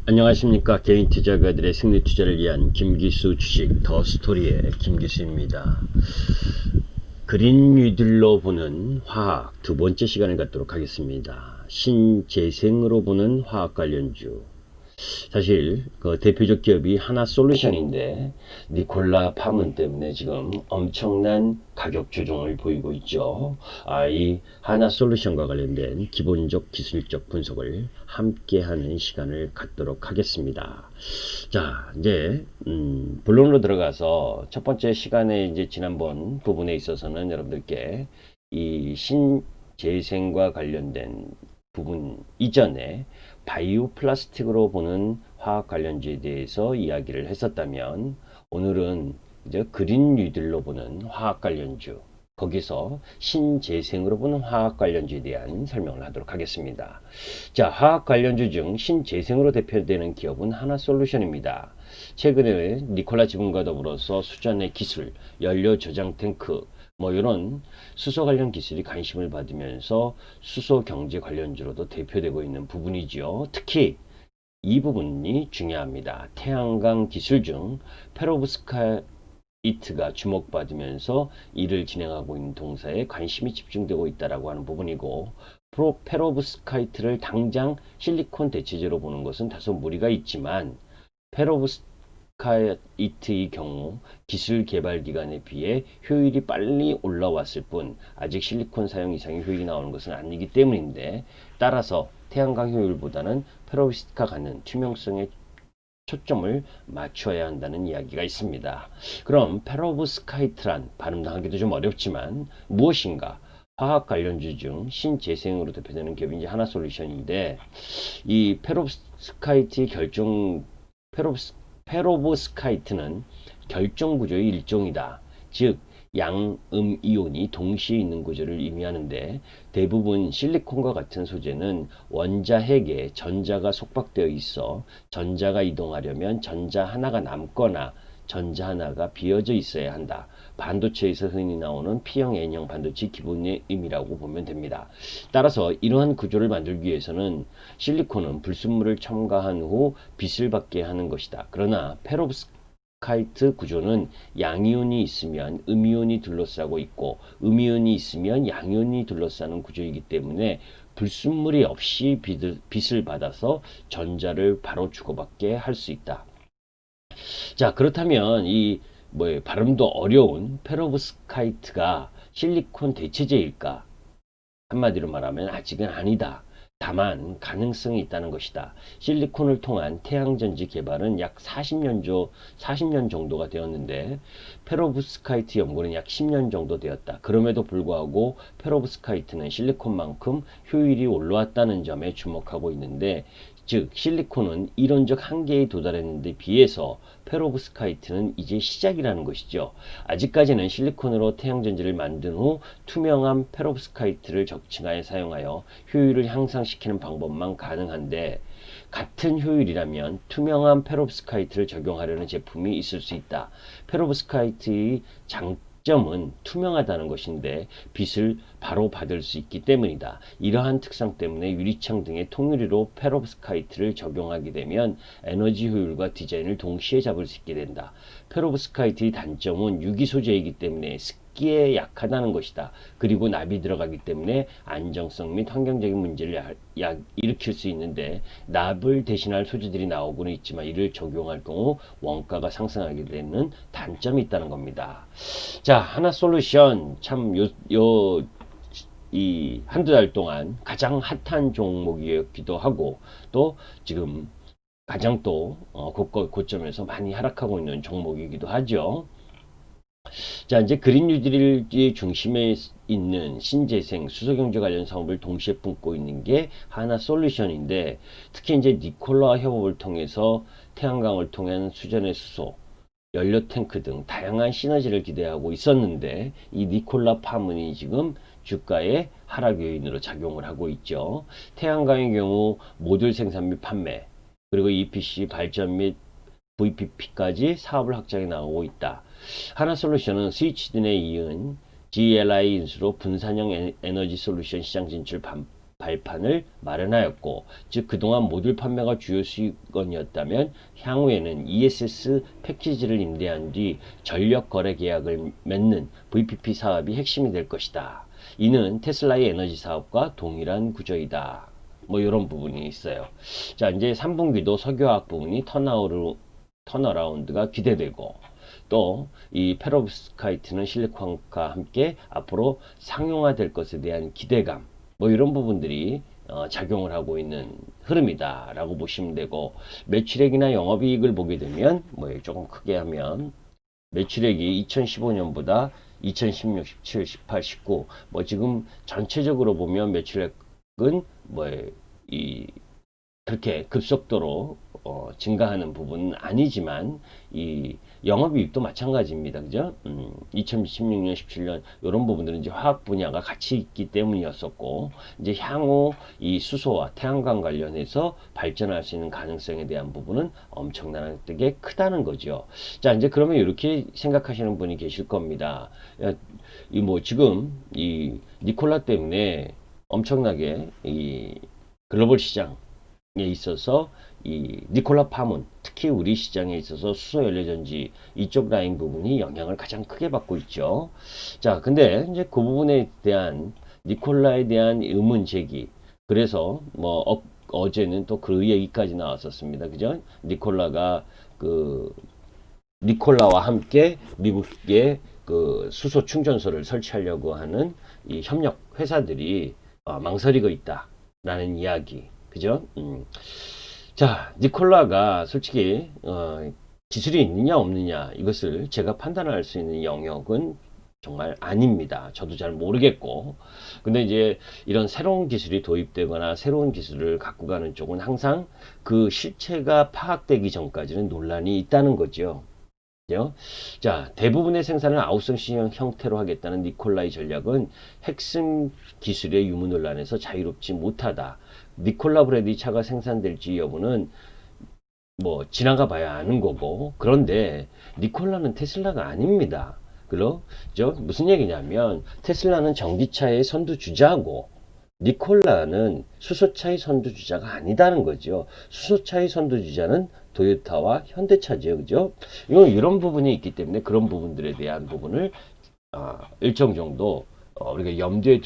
안녕하십니까. 개인 투자가들의 승리 투자를 위한 김기수 주식 더 스토리의 김기수입니다. 그린 뉴딜로 보는 화학 두 번째 시간을 갖도록 하겠습니다. 신재생으로 보는 화학 관련주. 사실 그 대표적 기업이 하나솔루션인데 니콜라 파문 때문에 지금 엄청난 가격 조정을 보이고 있죠. 이 하나솔루션과 관련된 기본적 기술적 분석을 함께 하는 시간을 갖도록 하겠습니다. 자, 이제 본론으로 들어가서 첫 번째 시간에 이제 지난번 부분에 있어서는 여러분들께 이 신재생과 관련된 부분 이전에 바이오 플라스틱으로 보는 화학 관련주에 대해서 이야기를 했었다면, 오늘은 이제 그린 뉴딜로 보는 화학 관련주, 거기서 신재생으로 보는 화학 관련주에 대한 설명을 하도록 하겠습니다. 자, 화학 관련주 중 신재생으로 대표되는 기업은 하나솔루션입니다. 최근에 니콜라 지분과 더불어서 수전의 기술, 연료 저장 탱크, 이런 수소 관련 기술이 관심을 받으면서 수소 경제 관련주로도 대표되고 있는 부분이지요. 특히 이 부분이 중요합니다. 태양광 기술 중 페로브스카이트가 주목받으면서 이를 진행하고 있는 동사에 관심이 집중되고 있다고 하는 부분이고, 페로브스카이트를 당장 실리콘 대체제로 보는 것은 다소 무리가 있지만, 페로브스카이트의 경우 기술 개발 기간에 비해 효율이 빨리 올라왔을 뿐 아직 실리콘 사용 이상의 효율이 나오는 것은 아니기 때문인데, 따라서 태양광 효율보다는 페로브스카 갖는 투명성에 초점을 맞춰야 한다는 이야기가 있습니다. 그럼 페로브스카이트란, 발음도 하기도 좀 어렵지만 무엇인가? 화학 관련주 중 신재생으로 대표되는 기업이 하나솔루션인데, 이 페로브스카이트의 페로브스카이트는 결정 구조의 일종이다. 즉, 양음 이온이 동시에 있는 구조를 의미하는데, 대부분 실리콘과 같은 소재는 원자핵에 전자가 속박되어 있어 전자가 이동하려면 전자 하나가 남거나 전자 하나가 비어져 있어야 한다. 반도체에서 흔히 나오는 P형, N형 반도체 기본의 의미라고 보면 됩니다. 따라서 이러한 구조를 만들기 위해서는 실리콘은 불순물을 첨가한 후 빛을 받게 하는 것이다. 그러나 페로브스카이트 구조는 양이온이 있으면 음이온이 둘러싸고 있고, 음이온이 있으면 양이온이 둘러싸는 구조이기 때문에 불순물이 없이 빛을 받아서 전자를 바로 주고받게 할 수 있다. 자, 그렇다면 이 발음도 어려운 페로브스카이트가 실리콘 대체제일까? 한마디로 말하면 아직은 아니다. 다만 가능성이 있다는 것이다. 실리콘을 통한 태양전지 개발은 약 40년 정도가 되었는데, 페로브스카이트 연구는 약 10년 정도 되었다. 그럼에도 불구하고 페로브스카이트는 실리콘만큼 효율이 올라왔다는 점에 주목하고 있는데, 즉 실리콘은 이론적 한계에 도달했는데 비해서 페로브스카이트는 이제 시작이라는 것이죠. 아직까지는 실리콘으로 태양전지를 만든 후 투명한 페로브스카이트를 적층하여 사용하여 효율을 향상시키는 방법만 가능한데, 같은 효율이라면 투명한 페로브스카이트를 적용하려는 제품이 있을 수 있다. 페로브스카이트의 장점은 투명하다는 것인데 빛을 바로 받을 수 있기 때문이다. 이러한 특성 때문에 유리창 등의 통유리로 페로브스카이트를 적용하게 되면 에너지 효율과 디자인을 동시에 잡을 수 있게 된다. 페로브스카이트의 단점은 유기 소재이기 때문에 습기에 약하다는 것이다. 그리고 납이 들어가기 때문에 안정성 및 환경적인 문제를 일으킬 수 있는데, 납을 대신할 소재들이 나오고는 있지만 이를 적용할 경우 원가가 상승하게 되는 단점이 있다는 겁니다. 자, 하나솔루션 참 이 한두 달 동안 가장 핫한 종목이었기도 하고, 또 지금 가장 또 고점에서 많이 하락하고 있는 종목이기도 하죠. 자, 이제 그린 뉴딜의 중심에 있는 신재생, 수소경제 관련 사업을 동시에 품고 있는 게 하나솔루션인데, 특히 이제 니콜라 협업을 통해서 태양광을 통한 수전의 수소, 연료 탱크 등 다양한 시너지를 기대하고 있었는데, 이 니콜라 파문이 지금 주가의 하락 요인으로 작용을 하고 있죠. 태양광의 경우 모듈 생산 및 판매, 그리고 EPC 발전 및 VPP까지 사업을 확장해 나가고 있다. 하나솔루션은 스위치든에 이은 GLI 인수로 분산형 에너지 솔루션 시장 진출 발판을 마련하였고, 즉 그동안 모듈 판매가 주요 수익원이었다면 향후에는 ESS 패키지를 임대한 뒤 전력 거래 계약을 맺는 VPP 사업이 핵심이 될 것이다. 이는 테슬라의 에너지 사업과 동일한 구조이다. 뭐 이런 부분이 있어요. 자, 이제 3분기도 석유화학 부분이 턴어라운드가 기대되고, 또 이 페로브스카이트는 실리콘과 함께 앞으로 상용화될 것에 대한 기대감, 뭐 이런 부분들이 작용을 하고 있는 흐름이다 라고 보시면 되고, 매출액이나 영업이익을 보게 되면 뭐 조금 크게 하면 매출액이 2015년보다 2016, 17, 18, 19 뭐 지금 전체적으로 보면 매출액은 뭐 이 그렇게 급속도로 증가하는 부분은 아니지만 이 영업이익도 마찬가지입니다. 그죠? 2016년, 17년 이런 부분들은 이제 화학 분야가 같이 있기 때문이었었고, 이제 향후 이 수소와 태양광 관련해서 발전할 수 있는 가능성에 대한 부분은 엄청나게 크다는 거죠. 자, 이제 그러면 이렇게 생각하시는 분이 계실 겁니다. 이 뭐 지금 이 니콜라 때문에 엄청나게 이 글로벌 시장 에 있어서 이 니콜라 파문, 특히 우리 시장에 있어서 수소 연료전지 이쪽 라인 부분이 영향을 가장 크게 받고 있죠. 자, 근데 이제 그 부분에 대한 니콜라에 대한 의문 제기. 그래서 뭐 어제는 또 그 얘기까지 나왔었습니다. 그죠? 니콜라와 함께 미국에 그 수소 충전소를 설치하려고 하는 이 협력 회사들이 망설이고 있다라는 이야기. 그죠? 자, 니콜라가 솔직히 기술이 있느냐 없느냐 이것을 제가 판단할 수 있는 영역은 정말 아닙니다. 저도 잘 모르겠고, 근데 이제 이런 새로운 기술이 도입되거나 새로운 기술을 갖고 가는 쪽은 항상 그 실체가 파악되기 전까지는 논란이 있다는 거죠. 자, 대부분의 생산을 아웃소싱 형태로 하겠다는 니콜라의 전략은 핵심 기술의 유무 논란에서 자유롭지 못하다. 니콜라 브래디 차가 생산될지 여부는 뭐 지나가 봐야 아는 거고, 그런데 니콜라는 테슬라가 아닙니다. 그렇죠? 무슨 얘기냐면 테슬라는 전기차의 선두주자고 니콜라는 수소차의 선두주자가 아니다는 거죠. 수소차의 선두주자는 도요타와 현대차죠. 그죠? 이런 부분이 있기 때문에 그런 부분들에 대한 부분을 일정 정도 우리가 염두에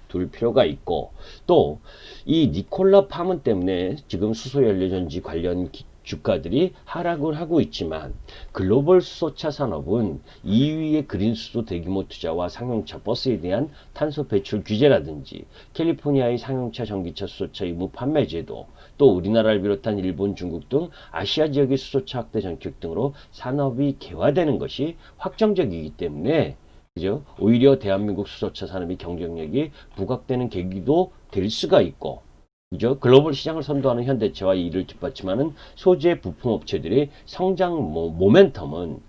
둘 필요가 있고, 또 이 니콜라 파문 때문에 지금 수소연료전지 관련 주가들이 하락을 하고 있지만 글로벌 수소차 산업은 2위의 그린 수소 대규모 투자와 상용차 버스에 대한 탄소 배출 규제라든지 캘리포니아의 상용차 전기차 수소차 의무 판매 제도, 또 우리나라를 비롯한 일본, 중국 등 아시아 지역의 수소차 확대 전격 등으로 산업이 개화되는 것이 확정적이기 때문에, 그죠? 오히려 대한민국 수소차 산업의 경쟁력이 부각되는 계기도 될 수가 있고, 그죠? 글로벌 시장을 선도하는 현대차와 이를 뒷받침하는 소재 부품 업체들의 성장 모멘텀은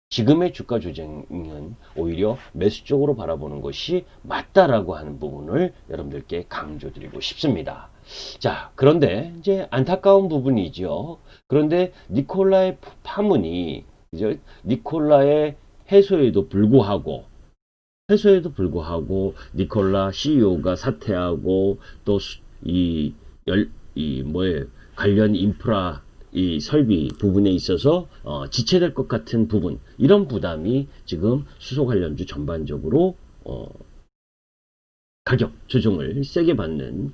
지금의 주가 조정은 오히려 매수 쪽으로 바라보는 것이 맞다라고 하는 부분을 여러분들께 강조드리고 싶습니다. 자, 그런데 이제 안타까운 부분이죠. 그런데 니콜라의 파문이, 그죠? 니콜라의 해소에도 불구하고 니콜라 CEO가 사퇴하고, 또 관련 인프라 이 설비 부분에 있어서 지체될 것 같은 부분, 이런 부담이 지금 수소 관련주 전반적으로 가격 조정을 세게 받는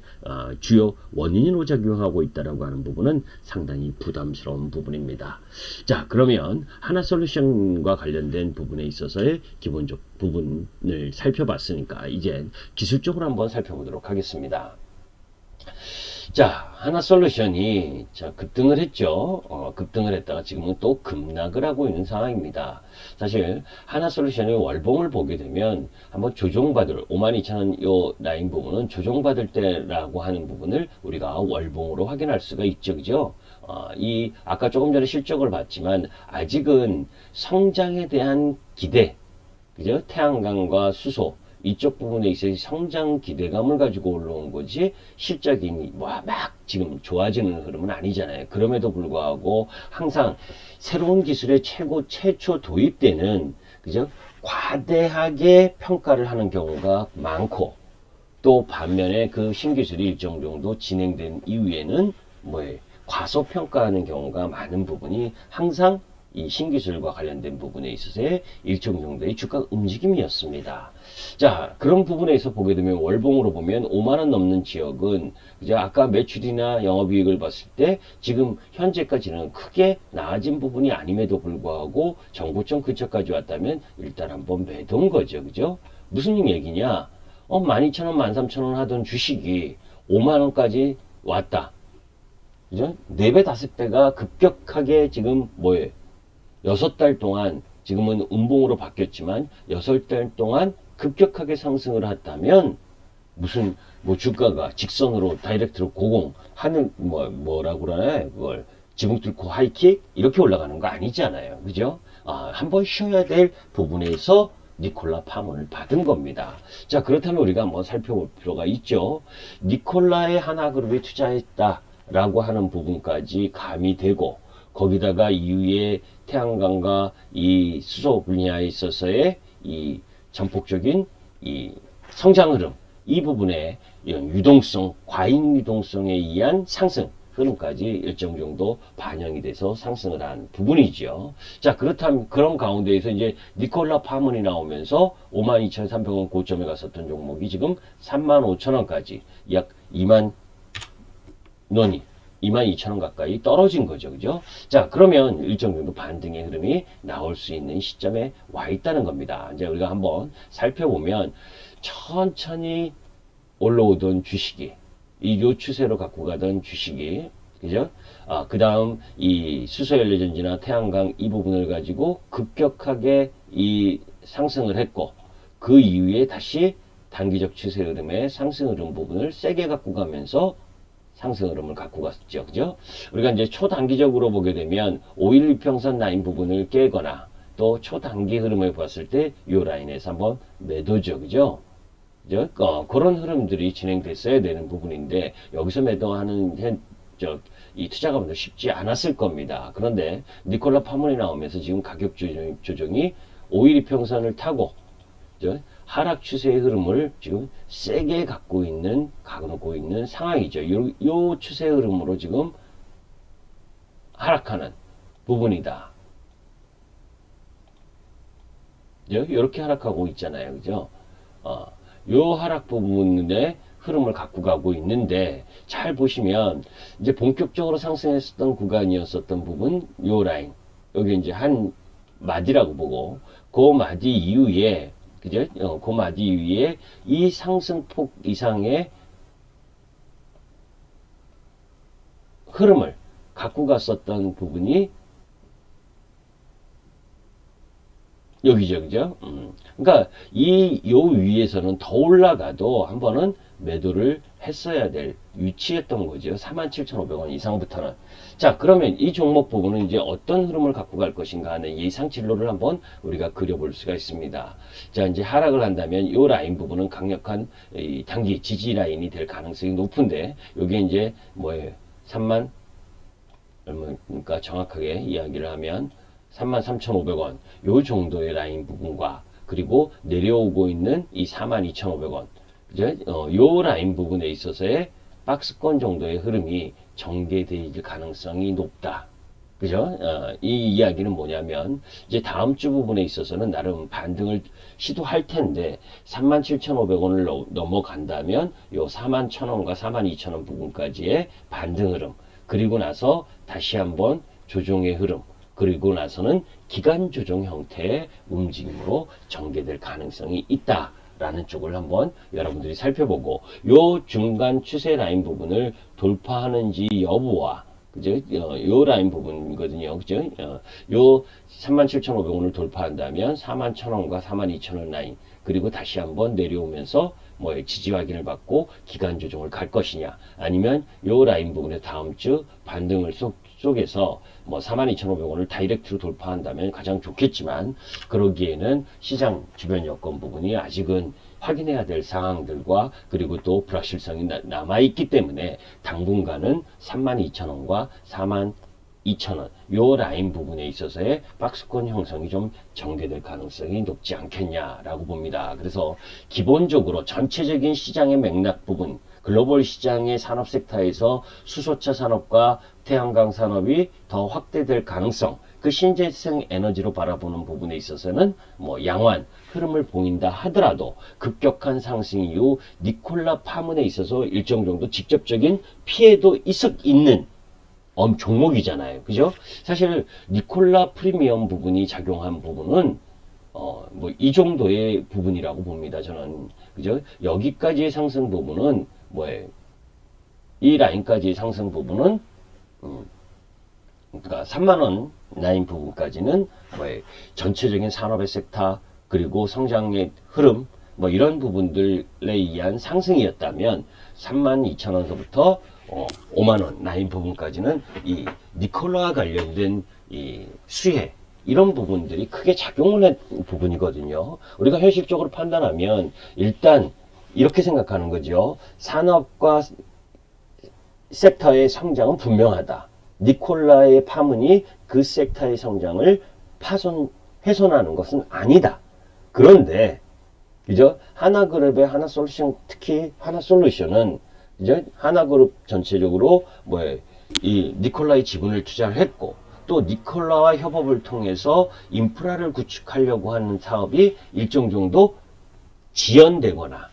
주요 원인으로 작용하고 있다고 하는 부분은 상당히 부담스러운 부분입니다. 자, 그러면 하나솔루션과 관련된 부분에 있어서의 기본적 부분을 살펴봤으니까 이제 기술적으로 한번 살펴보도록 하겠습니다. 자, 하나솔루션이 급등을 했죠. 급등을 했다가 지금은 또 급락을 하고 있는 상황입니다. 사실 하나솔루션의 월봉을 보게 되면 한번 조정받을 52,000원 요 라인 부분은 조정받을 때라고 하는 부분을 우리가 월봉으로 확인할 수가 있죠. 그죠? 아까 조금 전에 실적을 봤지만 아직은 성장에 대한 기대, 그죠? 태양광과 수소 이쪽 부분에 있어서 성장 기대감을 가지고 올라온 거지 실적이 막 지금 좋아지는 흐름은 아니잖아요. 그럼에도 불구하고 항상 새로운 기술의 최초 도입 때는, 그죠? 과대하게 평가를 하는 경우가 많고, 또 반면에 그 신기술이 일정 정도 진행된 이후에는 뭐예요? 과소평가하는 경우가 많은 부분이 항상 이 신기술과 관련된 부분에 있어서의 일정 정도의 주가 움직임이었습니다. 자, 그런 부분에서 보게 되면 월봉으로 보면 5만 원 넘는 지역은 이제 아까 매출이나 영업이익을 봤을 때 지금 현재까지는 크게 나아진 부분이 아님에도 불구하고 정고점 근처까지 왔다면 일단 한번 매도인 거죠. 그죠? 무슨 얘기냐? 12,000원, 13,000원 하던 주식이 5만 원까지 왔다. 그죠? 4배, 5배가 급격하게 지금 뭐예요? 6달 동안 지금은 음봉으로 바뀌었지만 6달 동안 급격하게 상승을 했다면 무슨 뭐 주가가 직선으로 다이렉트로 고공 하는 뭐라고 그러나요? 그걸 지붕 뚫고 하이킥 이렇게 올라가는 거 아니잖아요. 그죠? 한번 쉬어야 될 부분에서 니콜라 파문을 받은 겁니다. 자, 그렇다면 우리가 한번 살펴볼 필요가 있죠. 니콜라의 하나그룹에 투자했다라고 하는 부분까지 가미되고 거기다가 이후에 태양광과 이 수소 분야에 있어서의 이 전폭적인 이 성장 흐름, 이 부분에 이런 유동성, 과잉 유동성에 의한 상승 흐름까지 일정 정도 반영이 돼서 상승을 한 부분이죠. 자, 그렇다면 그런 가운데에서 이제 니콜라 파문이 나오면서 52,300원 고점에 갔었던 종목이 지금 35,000원까지 약 2만 원이 22,000원 가까이 떨어진 거죠. 그죠? 자, 그러면 일정 정도 반등의 흐름이 나올 수 있는 시점에 와 있다는 겁니다. 이제 우리가 한번 살펴보면 천천히 올라오던 주식이 요 추세로 갖고 가던 주식이 그죠? 그 다음 이 수소연료전지나 태양광 이 부분을 가지고 급격하게 이 상승을 했고 그 이후에 다시 단기적 추세 흐름의 상승 흐름 부분을 세게 갖고 가면서 상승 흐름을 갖고 갔죠. 그죠? 우리가 이제 초단기적으로 보게 되면 5일 이평선 라인 부분을 깨거나 또 초단기 흐름을 봤을 때 이 라인에서 한번 매도죠. 그죠? 그죠? 그런 흐름들이 진행됐어야 되는 부분인데 여기서 매도하는 이 투자가분도 쉽지 않았을 겁니다. 그런데 니콜라 파문이 나오면서 지금 가격 조정이 5일 이평선을 타고 그죠? 하락 추세의 흐름을 지금 세게 갖고 있는 상황이죠. 요 추세 흐름으로 지금 하락하는 부분이다. 이렇게 하락하고 있잖아요. 그죠? 요 하락 부분의 흐름을 갖고 가고 있는데 잘 보시면 이제 본격적으로 상승했었던 구간이었었던 부분 요 라인 여기 이제 한 마디라고 보고 그 마디 이후에 그죠? 그 마디 이후에 이 상승폭 이상의 흐름을 갖고 갔었던 부분이 여기죠, 그죠? 그러니까 요 위에서는 더 올라가도 한 번은 매도를 했어야 될 위치였던 거죠. 47,500원 이상부터는. 자, 그러면 이 종목 부분은 이제 어떤 흐름을 갖고 갈 것인가 하는 예상 진로를 한번 우리가 그려볼 수가 있습니다. 자, 이제 하락을 한다면 이 라인 부분은 강력한 이 단기 지지 라인이 될 가능성이 높은데, 요게 이제 뭐예요? 3만, 그러니까 정확하게 이야기를 하면 33,500원 요 정도의 라인 부분과 그리고 내려오고 있는 이 42,500원 그죠? 요 라인 부분에 있어서의 박스권 정도의 흐름이 전개될 가능성이 높다. 그죠? 이 이야기는 뭐냐면 이제 다음 주 부분에 있어서는 나름 반등을 시도할 텐데 37,500원을 넘어간다면 요 41,000원과 42,000원 부분까지의 반등 흐름 그리고 나서 다시 한번 조정의 흐름 그리고 나서는 기간 조정 형태의 움직임으로 전개될 가능성이 있다라는 쪽을 한번 여러분들이 살펴보고 요 중간 추세 라인 부분을 돌파하는지 여부와 그죠? 요 라인 부분이거든요. 그죠? 요 37,500원을 돌파한다면 41,000원과 42,000원 라인 그리고 다시 한번 내려오면서 뭐 지지 확인을 받고 기간 조정을 갈 것이냐 아니면 요 라인 부분에 다음 주 반등을 속에서 뭐 42,500원을 다이렉트로 돌파한다면 가장 좋겠지만 그러기에는 시장 주변 여건 부분이 아직은 확인해야 될 상황들과 그리고 또 불확실성이 남아있기 때문에 당분간은 32,000원과 42,000원 요 라인 부분에 있어서의 박스권 형성이 좀 전개될 가능성이 높지 않겠냐라고 봅니다. 그래서 기본적으로 전체적인 시장의 맥락 부분, 글로벌 시장의 산업 섹터에서 수소차 산업과 태양광 산업이 더 확대될 가능성, 그 신재생 에너지로 바라보는 부분에 있어서는 뭐 양호한 흐름을 보인다 하더라도 급격한 상승 이후 니콜라 파문에 있어서 일정 정도 직접적인 피해도 있는 종목이잖아요. 그죠? 사실 니콜라 프리미엄 부분이 작용한 부분은 뭐 이 정도의 부분이라고 봅니다. 저는. 그죠? 여기까지의 상승 부분은 뭐예요? 이 라인까지의 상승 부분은 그러니까 3만원 라인 부분까지는 뭐예요? 전체적인 산업의 섹터 그리고 성장의 흐름 뭐 이런 부분들에 의한 상승이었다면 32,000원서부터 5만원 라인 부분까지는 이 니콜라와 관련된 이 수혜 이런 부분들이 크게 작용을 한 부분이거든요. 우리가 현실적으로 판단하면 일단 이렇게 생각하는 거죠. 산업과 섹터의 성장은 분명하다. 니콜라의 파문이 그 섹터의 성장을 훼손하는 것은 아니다. 그런데 그죠? 하나그룹의 하나솔루션, 특히 하나솔루션은 그죠? 하나그룹 전체적으로 이 니콜라의 지분을 투자를 했고 또 니콜라와 협업을 통해서 인프라를 구축하려고 하는 사업이 일정 정도 지연되거나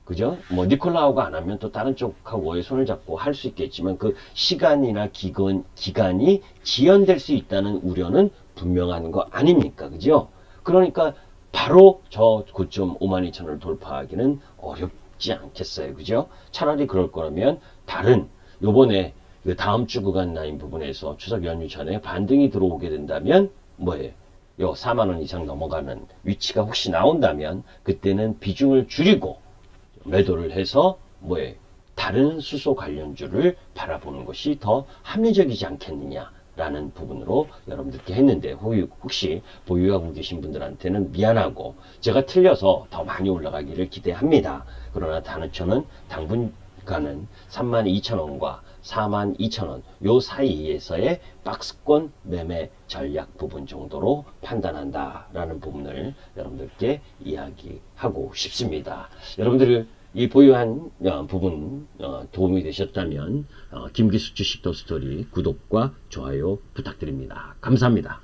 그죠? 뭐 니콜라하고 안 하면 또 다른 쪽하고의 손을 잡고 할 수 있겠지만 그 시간이나 기간이 지연될 수 있다는 우려는 분명한 거 아닙니까? 그죠? 그러니까 바로 저 고점 52,000원을 돌파하기는 어렵지 않겠어요. 그죠? 차라리 그럴 거라면 다른 요번에 그 다음 주 구간 라인 부분에서 추석 연휴 전에 반등이 들어오게 된다면 뭐예요? 요 4만원 이상 넘어가는 위치가 혹시 나온다면 그때는 비중을 줄이고 매도를 해서 다른 수소 관련주를 바라보는 것이 더 합리적이지 않겠느냐라는 부분으로 여러분들께 했는데 혹시 보유하고 계신 분들한테는 미안하고 제가 틀려서 더 많이 올라가기를 기대합니다. 그러나 저는 당분간은 32,000원과 42,000원 요 사이에서의 박스권 매매 전략 부분 정도로 판단한다라는 부분을 여러분들께 이야기하고 싶습니다. 여러분들 이 보유한 부분 도움이 되셨다면 김기수 주식 더 스토리 구독과 좋아요 부탁드립니다. 감사합니다.